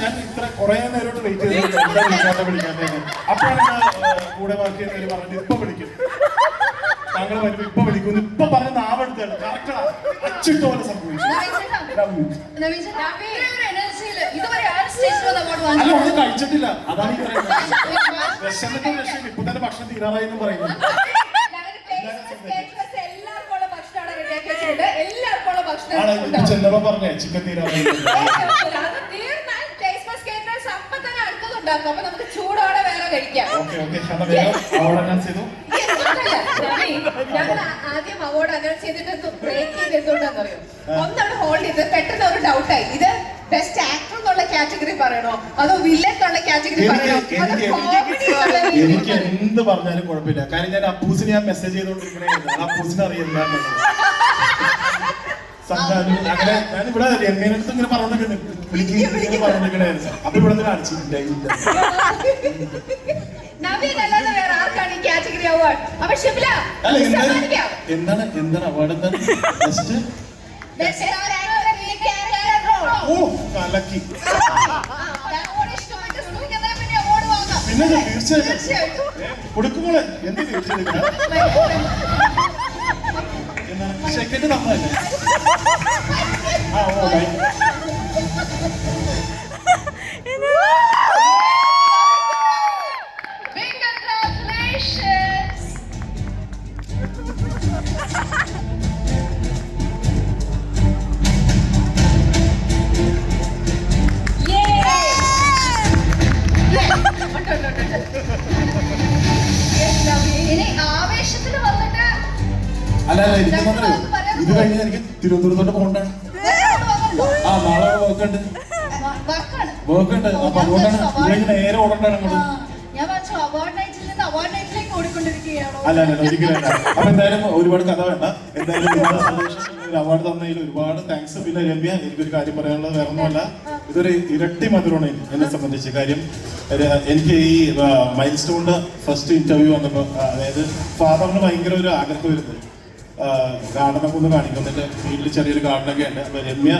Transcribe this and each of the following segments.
ഞാൻ ഇത്ര കുറെ നേരോട്ട് വെയിറ്റ് ചെയ്ത് വിളിക്കാതെ അപ്പോഴാണ് കൂടെ ബാക്കി പറഞ്ഞത് ഇപ്പൊ വിളിക്കും താങ്കൾ വരുമ്പോ ഇപ്പൊ വിളിക്കുന്നു ഇപ്പൊ പറഞ്ഞ നാവെടുത്താണ് കറക്റ്റാ അച്ചിട്ട പോലെ സംഭവിച്ചു. അല്ല ഒന്നും കഴിച്ചിട്ടില്ല അതാണ് ഈ പറയുന്നത്. വിശന്നിട്ട് വിഷയം ഇപ്പൊ തന്നെ ഭക്ഷണം തീരാറായി എന്ന് പറയുന്നു. ചെന്നപ്പോ പറഞ്ഞേ ചിക്കൻ തീരാറായി. അപ്പൊ നമുക്ക് ചൂടോടെ വേറെ കഴിക്കാം. ഞങ്ങൾ ആദ്യം അവാർഡ് അനൗൺസ് ചെയ്തിട്ട് ബ്രേക്ക് ചെയ്ത് എന്തുകൊണ്ടാന്ന് അറിയോ? ഒന്നവിടെ ഹോൾഡ് ചെയ്ത് പെട്ടെന്ന് ഒരു ഡൗട്ടായി, ഇത് ബെസ്റ്റ് ആക്ടർ എന്നുള്ള കാറ്റഗറി പറയണോ അതോ വില്ലൻ എന്നുള്ള കാറ്റഗറി പറയണോ? എനിക്ക് എന്ത് പറഞ്ഞാലും കുഴപ്പമില്ല. കാരണം ഞാൻ അപ്പൂസിന് ഞാൻ മെസ്സേജ് ചെയ്തോണ്ടിരിക്കണേ, അപ്പൂസിനെ അറിയില്ല അങ്ങനെ ഞാൻ ഇവിടെ രമ്യനടുത്ത് ഇങ്ങനെ പറഞ്ഞിരിക്കണായിരുന്നു. അപ്പൊ ഇവിടെ നിന്ന് കാണിച്ചിട്ടില്ല. എന്താണ് എന്താണ് അവാർഡ്? എന്താണ് ഓ കലക്കി. പിന്നെ തീർച്ചയായിട്ടും കൊടുക്കുമ്പോളെ എന്ത് തീർച്ചയായിട്ടും സെക്കൻഡ് നമ്മളല്ലേ. ആ ഓ അല്ല എനിക്ക് ഇത് കഴിഞ്ഞ എനിക്ക് തിരുവനന്തപുരത്തോട്ട് പോകണ്ടാണ്. ആ നാളെ വർക്കുണ്ട് അപ്പൊ അതുകൊണ്ടാണ് ഇത് നേരെ ഓടണ്ടാണ് അങ്ങോട്ട്. അല്ല അല്ല ഒരിക്കലും. അപ്പൊ എന്തായാലും ഒരുപാട് കഥ വേണ്ട. എന്തായാലും ഒരു അവാർഡ് തന്നതിൽ ഒരുപാട് താങ്ക്സ്. പിന്നെ രമ്യ, എനിക്കൊരു കാര്യം പറയാനുള്ളത് വേറെ ഒന്നുമല്ല, ഇതൊരു ഇരട്ടി മധുരമാണ് എന്നെ സംബന്ധിച്ച്. കാര്യം എനിക്ക് ഈ മൈൽ സ്റ്റോണിന്റെ ഫസ്റ്റ് ഇന്റർവ്യൂ വന്നപ്പോൾ, അതായത് ഫാദറിന് ഭയങ്കര ഒരു ആഗ്രഹം വരുന്നത് ഗാർഡനൊക്കെ ഒന്ന് കാണിക്കുന്നുണ്ട്. വീട്ടിൽ ചെറിയൊരു ഗാർഡനൊക്കെ ഉണ്ട്. അപ്പൊ രമ്യ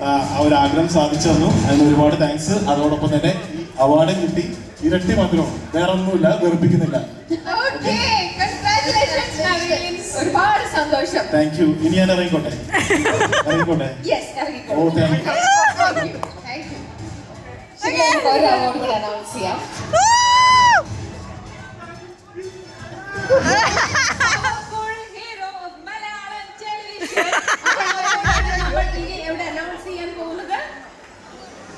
ആ ഒരു ആഗ്രഹം സാധിച്ചു തന്നു. അതിന് ഒരുപാട് താങ്ക്സ്. അതോടൊപ്പം തന്നെ ഈ അവാർഡ് കിട്ടി. ഇരട്ടി മധുരമാണ്, വേറെ ഒന്നുമില്ല, വെറുപ്പിക്കുന്നില്ല. ഒരുപാട് സന്തോഷം. Thank you. ഇനി ഞാൻ ഇറങ്ങിക്കോട്ടെ? ഇറങ്ങിക്കോട്ടെ. ഓ താങ്ക് യു. ഒരു അവാർഡ് കൂടെ അനൗൺസ് ചെയ്യാം.